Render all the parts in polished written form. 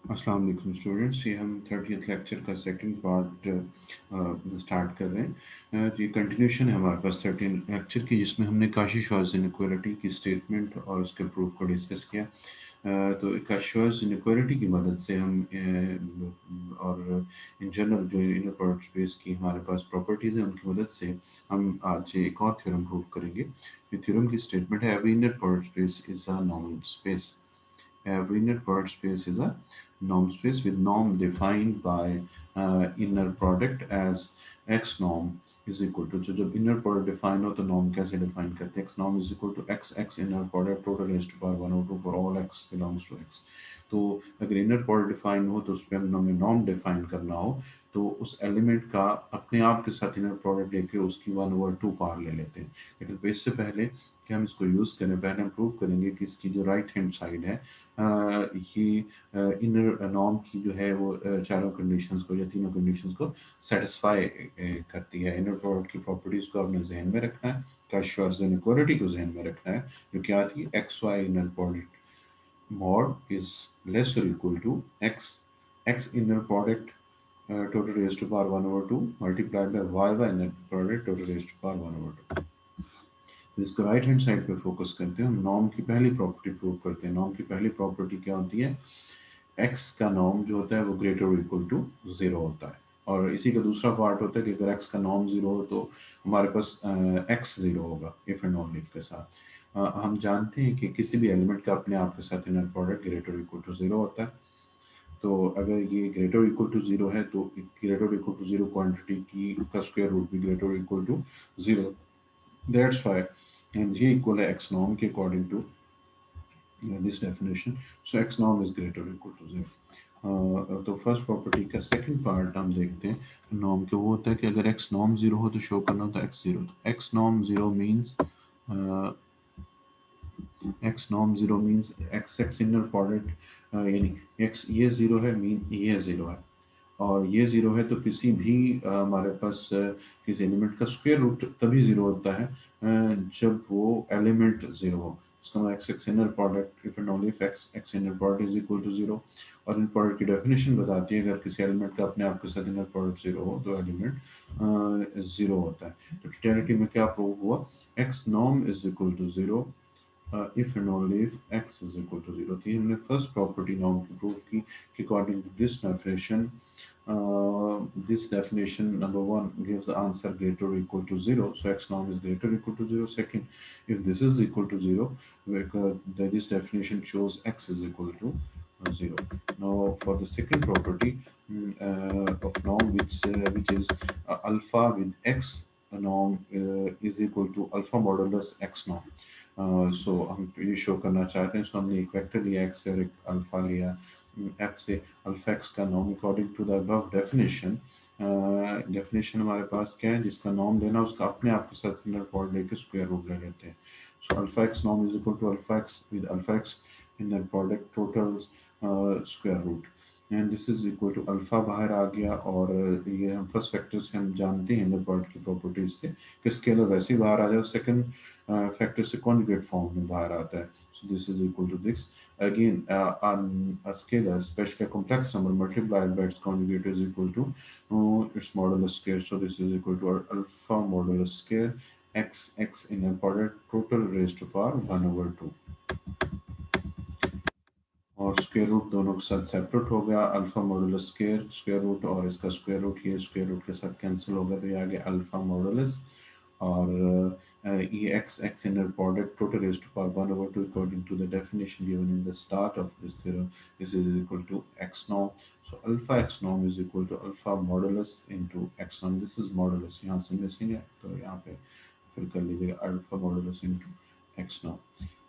अस्सलाम वालेकुम स्टूडेंट्स, ये हम 30th लेक्चर का सेकंड पार्ट स्टार्ट कर रहे हैं। ये कंटिन्यूशन है हमारे पास 13 लेक्चर की, जिसमें हमने काशी-श्वार्ज़ इनइक्वालिटी की स्टेटमेंट और उसके प्रूफ को डिस्कस किया। तो काशी-श्वार्ज़ इनइक्वालिटी की मदद से हम और इन जनरल जो इनर प्रोडक्ट स्पेस की हमारे पास प्रॉपर्टीज़ हैं, उनकी मदद से हम आज एक और थ्योरम प्रूव करेंगे। ये थ्योरम की स्टेटमेंट है, every inner product space is a normal space. Every inner product space is a norm space with norm defined by inner product as x norm is equal to, जो जब inner product define हो तो norm कैसे define करते हैं? X norm is equal to x inner product total raised to power 1/2 for all x belongs to x. तो अगर inner product define हो तो उसमें हमें norm define करना हो तो उस एलिमेंट का अपने आप के साथ इनर प्रोडक्ट लेके उसकी 1/2 पावर ले लेते हैं। लेकिन तो इससे पहले कि हम इसको यूज़ करें, पहले हम प्रूव करेंगे कि इसकी जो राइट हैंड साइड है ये इनर नॉर्म की जो है वो चारों कंडीशंस को या तीनों कंडीशंस को सेटिस्फाई करती है। इनर प्रोडक्ट की प्रॉपर्टीज को आपने जहन में रखना है, काश-श्वार्ज़ इनइक्वालिटी को जहन में रखना है, जो कि आती है x y inner product mod is less or equal to x inner product total raised to power 1/2 multiplied by y inner product total raised to power 1/2। इसको राइट हैंड साइड पे फोकस करते हैं, हम नॉर्म की पहली property prove करते हैं। Norm की पहली प्रॉपर्टी क्या होती है? एक्स का नॉर्म जो होता है वो ग्रेटर और इक्वल टू ज़ीरो होता है। और इसी का दूसरा पार्ट होता है कि अगर एक्स का नॉर्म ज़ीरो हो तो हमारे पास एक्स ज़ीरो होगा इफ़ एंड ओनली इफ के साथ। हम जानते हैं कि किसी भी एलिमेंट का अपने आप के साथ inner product greater equal to zero होता है। तो अगर ये ग्रेटर इक्वल टू ज़ीरो है तो greater equal to zero quantity की का स्क्वायर रूट भी greater equal to zero. That's why and G equal to x norm के according to this definition, so x norm is greater or equal to zero। तो first property का second part हम देखते हैं norm के। वो होता है कि अगर एक्स नॉर्म जीरो हो तो शो करना होता है एक्स जीरो। तो x norm zero means x norm zero means x x inner product यानी एक्स ये जीरो है मीन ये जीरो है, और ये ज़ीरो है तो किसी भी हमारे पास किसी एलिमेंट का स्क्वायर रूट तभी ज़ीरो होता है जब वो एलिमेंट ज़ीरो हो। इसका मतलब x x inner product if and only if x x inner product is equal to zero. और इन प्रोडक्ट की डेफिनेशन बताती है अगर किसी एलिमेंट का अपने आप के साथ इनर प्रोडक्ट ज़ीरो हो तो एलिमेंट ज़ीरो होता है। तो टोटलिटी में क्या प्रूव हुआ? X norm is equal to zero if and only if x is equal to 0। तो ये हमने फर्स्ट प्रॉपर्टी नॉर्म की प्रूव की कि according to this definition, this definition number one gives the answer greater or equal to zero, so x norm is greater or equal to zero। Second, if this is equal to zero, because this definition shows x is equal to zero। Now for the second property of norm, which is alpha with x norm is equal to alpha modulus x norm। सो हम ये show करना चाहते हैं, सो हमने एक vector लिया x से और एक अल्फा लिया एफ से। अल्फा एक्स का norm according to the above definition, definition हमारे पास क्या है? जिसका नॉर्म लेना उसका अपने आप के साथ इनर प्रोडक्ट लेके स्क्वायर रूट ले लेते हैं। So alpha x norm is equal to alpha x with alpha x inner product total square root, and this is equal to alpha बाहर आ गया। और ये हम फर्स्ट फैक्टर से हम जानते हैं इनर प्रोडक्ट की प्रॉपर्टीज से कि स्केलर वैसे ही बाहर आ जाए, सेकंड फैक्टर से कॉन्जुगेट फॉर्म में बाहर आता है। So this is equal to this again a scalar, especially a complex number multiplied by its conjugate is equal to its modulus square। So this is equal to our alpha modulus square x x in a product total raised to power 1/2। और square root दोनों के साथ separate हो गया, alpha modulus square square root और इसका square root ये square root के साथ कैंसिल हो गया, तो ये आ गया अल्फा मॉडुलस। और ये x x inner product total is to power 1/2 according to the definition given in the start of this theorem, this is equal to x norm. So alpha x norm is equal to alpha modulus into x norm. This is modulus, यहाँ से missing है तो यहाँ पे fill कर लीजिएगा alpha modulus into x norm।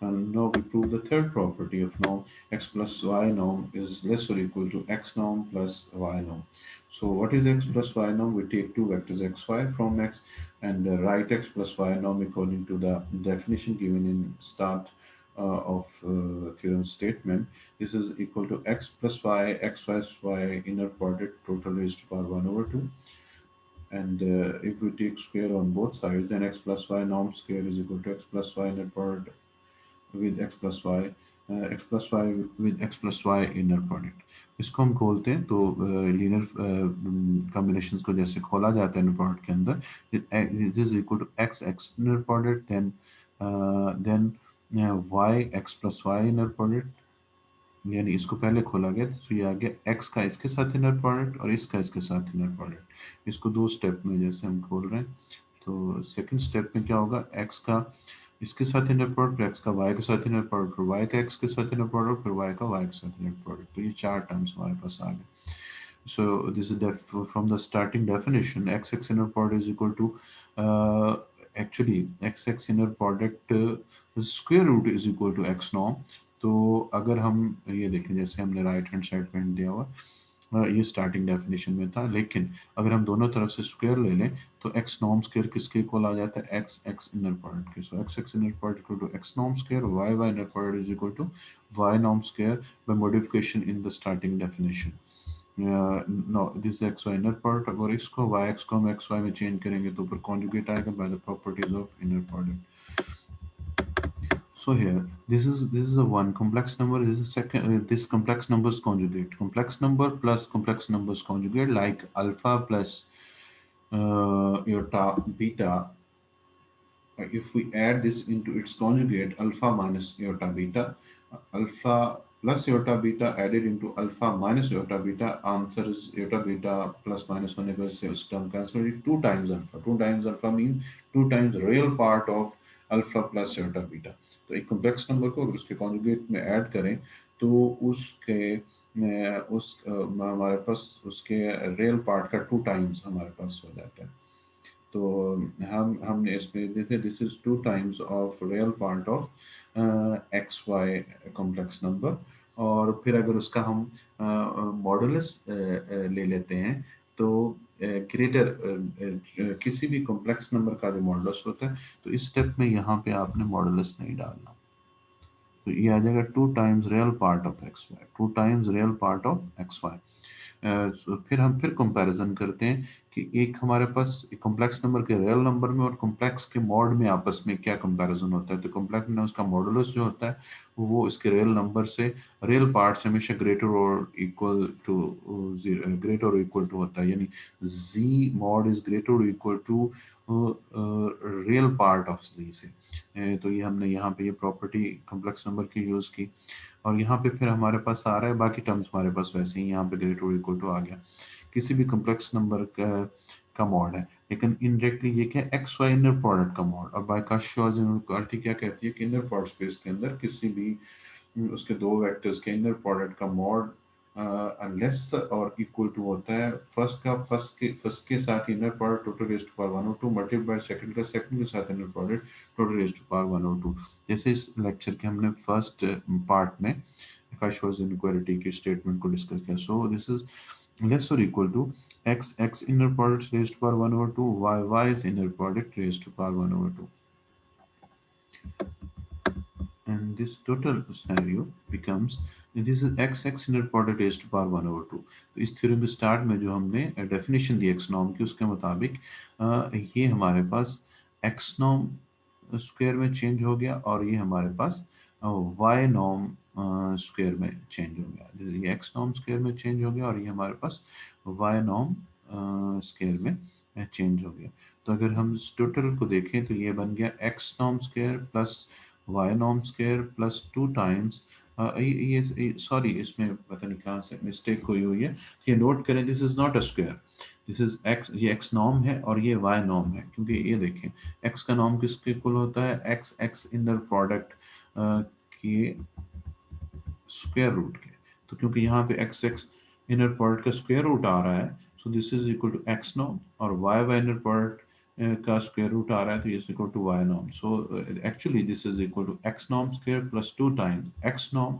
And now we prove the third property of norm, x plus y norm is less or equal to x norm plus y norm। So what is x plus y norm? We take two vectors x, y from x and write x plus y norm according to the definition given in start of theorem statement. This is equal to x plus y, x plus y inner product total raised to power 1/2, and if we take square on both sides, then x plus y norm square is equal to x plus y inner product with x plus y, x plus y with x plus y inner product। इसको हम खोलते हैं तो linear combinations को जैसे खोला जाता है इनर प्रोडक्ट के अंदर, it is equal to x x inner product, then y x plus y inner product, यानी इसको पहले खोला गया तो ये आ गया एक्स का इसके साथ इनर प्रोडक्ट और इसका इसके साथ इनर प्रोडक्ट। इसको दो स्टेप में जैसे हम खोल रहे हैं, तो सेकंड स्टेप में क्या होगा, एक्स का इसके साथ इनर प्रोडक्ट, एक्स का वाई के साथ इनर प्रोडक्ट, फिर वाई का एक्स के साथ इनर प्रोडक्ट, फिर वाई का वाई के साथ इनर प्रोडक्ट। तो ये चार टर्म्स हमारे पास आ गए। So this is from the starting definition, x inner product is equal to actually x inner product square root is equal to x norm। तो अगर हम ये देखें, जैसे हमने राइट हैंड साइड पे दिया हुआ, ये स्टार्टिंग डेफिनेशन में था, लेकिन अगर हम दोनों तरफ से स्क्वायर ले लें तो एक्स नॉर्म स्क्वायर किसके इक्वल आ जाता है, एक्स एक्स इनर प्रोडक्ट के। So x x inner product equal to x norm square, y y inner product is equal to y norm square by modification in the starting definition. Know this x y inner product, अगर इसको Y x को हम x Y में change करेंगे तो ऊपर conjugate आएगा by the properties of inner product. So here, this is a one complex number. This is second. This complex numbers conjugate. Complex number plus complex numbers conjugate, like alpha plus iota beta. If we add this into its conjugate, alpha minus iota beta, alpha plus iota beta added into alpha minus iota beta, answer is iota beta plus minus one equals sales term cancel two times alpha. Two times alpha means two times real part of alpha plus iota beta। तो एक complex number को अगर उसके conjugate में add करें तो उसके हमारे पास उसके रियल पार्ट का टू टाइम्स हमारे पास हो जाता है। तो हमने इसमें देखे this is two times of real part of x y complex number. और फिर अगर उसका हम मॉडुलस ले लेते हैं तो ग्रेटर किसी भी कॉम्प्लेक्स नंबर का जो मॉडुलस होता है, तो इस स्टेप में यहाँ पे आपने मॉडुलस नहीं डालना, तो ये आ जाएगा two times real part of x y, two times real part of x y. फिर हम फिर कंपैरिजन करते हैं कि एक हमारे पास कॉम्प्लेक्स नंबर के रियल नंबर में और कॉम्प्लेक्स के मॉड में आपस में क्या कंपैरिजन होता है। तो कॉम्प्लेक्स में उसका मॉडुलस जो होता है वो इसके रियल नंबर से, रियल पार्ट से हमेशा ग्रेटर और इक्वल टू, ग्रेटर और इक्वल टू होता है, यानी जी मॉड इज ग्रेटर और equal to real part of g से। तो ये हमने यहाँ पे ये प्रॉपर्टी कॉम्प्लेक्स नंबर की यूज़ की, और यहाँ पे फिर हमारे पास आ रहा है बाकी टर्म्स हमारे पास वैसे ही यहाँ पे ग्रेटर और इक्वल टू आ गया। किसी भी कॉम्प्लेक्स नंबर का मॉड है, लेकिन इनडायरेक्टली ये क्या एक्स वाई इनर प्रोडक्ट का मॉड। अब बाय काउची इनइक्वालिटी क्या कहती है कि इनर प्रोडक्ट स्पेस के अंदर किसी भी उसके दो वेक्टर्स के इनर प्रोडक्ट का मॉड लेस और इक्वल टू होता है फर्स्ट के साथ inner product total raise to power 1 और 2 मल्टीप्लाई सेकंड का सेकंड के साथ inner product total raise to power 1 और 2। जैसे इस लेक्चर के हमने फर्स्ट पार्ट में काउची इनइक्वालिटी की स्टेटमेंट को डिस्कस किया। सो दिस इज लेस और equal to x x inner product raised to power 1 over 2, y y is inner product raised to power 1 over 2, and this total scenario becomes this is x x inner product raised to power 1 over 2। तो इस theorem के start में जो हमने definition दी x norm की उसके मुताबिक ये हमारे पास एक्स नॉर्म स्क्वायर में चेंज हो गया और ये हमारे पास वाई नॉर्म स्क्वायर में चेंज हो गया। जैसे ये एक्स नॉर्म स्क्वायर में चेंज हो गया और ये हमारे पास वाई नॉर्म स्क्वायर में चेंज हो गया। तो अगर हम इस टोटल को देखें तो ये बन गया x norm square plus y norm square plus two times ये सॉरी इसमें पता नहीं कहाँ से मिस्टेक हुई हुई है, ये नोट करें this is not a square, this is x, ये एक्स नॉर्म है और ये वाई नॉर्म है, क्योंकि ये देखें एक्स का नॉर्म किसके इक्वल होता है, एक्स एक्स इनर प्रोडक्ट के स्क्वायर रूट के। तो क्योंकि यहाँ पे एक्स एक्स इनर प्रोडक्ट का स्क्वायर रूट आ रहा है, so this is equal to x norm, और वाई वाई इनर प्रोडक्ट का स्क्वायर रूट आ रहा है तो ये equal to y norm. So actually this is equal to x norm square plus two times x norm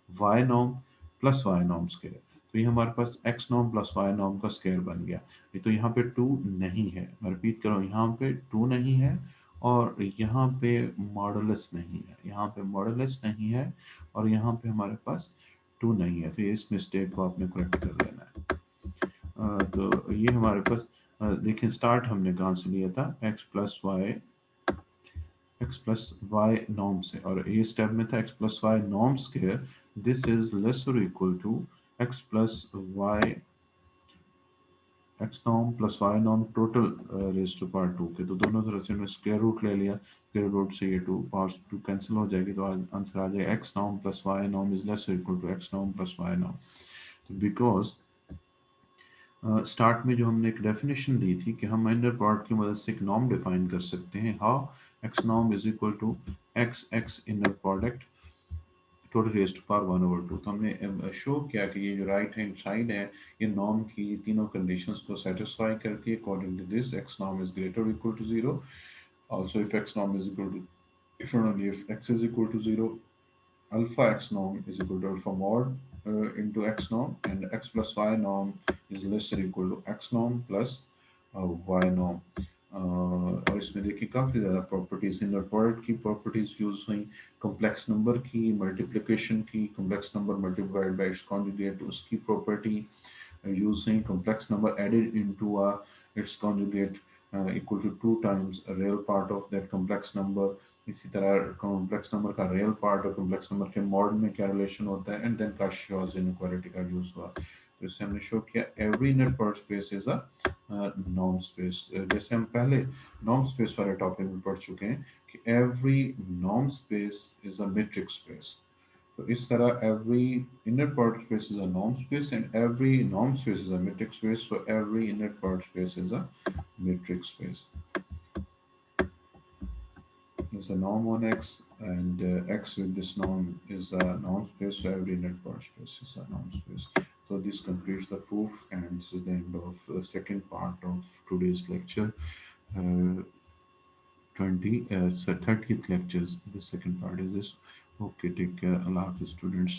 y norm plus y norm square. तो ये हमारे पास x norm plus y norm का स्क्वायर बन गया। ये तो यहाँ पे टू नहीं है, मैं रिपीट कर रहा हूँ, यहाँ पे टू नहीं है और यहाँ पे मॉडुलस नहीं है, यहाँ पे मॉडुलस नहीं है और यहाँ पे हमारे पास टू नहीं है। तो ये इस मिस्टेक को आपने करेक्ट कर लेना है। तो ये हमारे पास देखिए स्टार्ट हमने कहाँ से लिया था, एक्स प्लस वाई नॉर्म से, और ये स्टेप में था x plus y norm square, this is less और equal to x plus y x Nom plus Y Nom total raise to power to के, तो दोनों तरफ से हमने स्क्वायर रूट ले लिया, स्क्वायर रूट से ये टू पावर टू कैंसिल हो जाएगी, तो आंसर आ जाएगा x Nom plus Y Nom is less equal to x Nom plus Y नॉम। तो बिकॉज स्टार्ट में जो हमने एक डेफिनेशन दी थी कि हम इनर प्रोडक्ट की मदद से एक नॉर्म डिफाइन कर सकते हैं, how x norm is equal to x x inner product total raise to power one over two. तो हमने शो किया कि ये जो राइट हैंड साइड है ये नॉर्म की तीनों कंडीशंस को सेटिस्फाई करती है। According to this x norm is greater equal to zero, also if x norm is equal to, if and only if x is equal to 0, alpha x norm is equal to alpha mod into x norm, and x plus y norm is less or equal to x norm plus y norm। और इसमें देखिए काफ़ी ज़्यादा properties in product की properties use हुई, complex number की multiplication की, complex number multiplied by its conjugate उसकी प्रॉपर्टी यूज हुई, complex number added into its conjugate equal to two times real part of that complex number. इसी तरह complex number का real part और complex number के mod में क्या relation होता है, एंड देन काशी-यूज़ इनइक्वालिटी का यूज हुआ। तो इससे हमने शो किया every net product space is a norm space. जैसे हम पहले नॉर्म स्पेस वाले टॉपिक में पढ़ चुके हैं कि every norm space is a metric space. तो इस तरह every inner product space is a norm space and every norm space is a metric space. So every inner product space is a metric space. There's a norm on X, and X with this norm is a norm space. So every inner product space is a norm space. So this completes the proof, and this is the end of the second part of today's lecture. Uh, 30th lectures. The second part is this. Okay, take care. Allah Hafiz, students.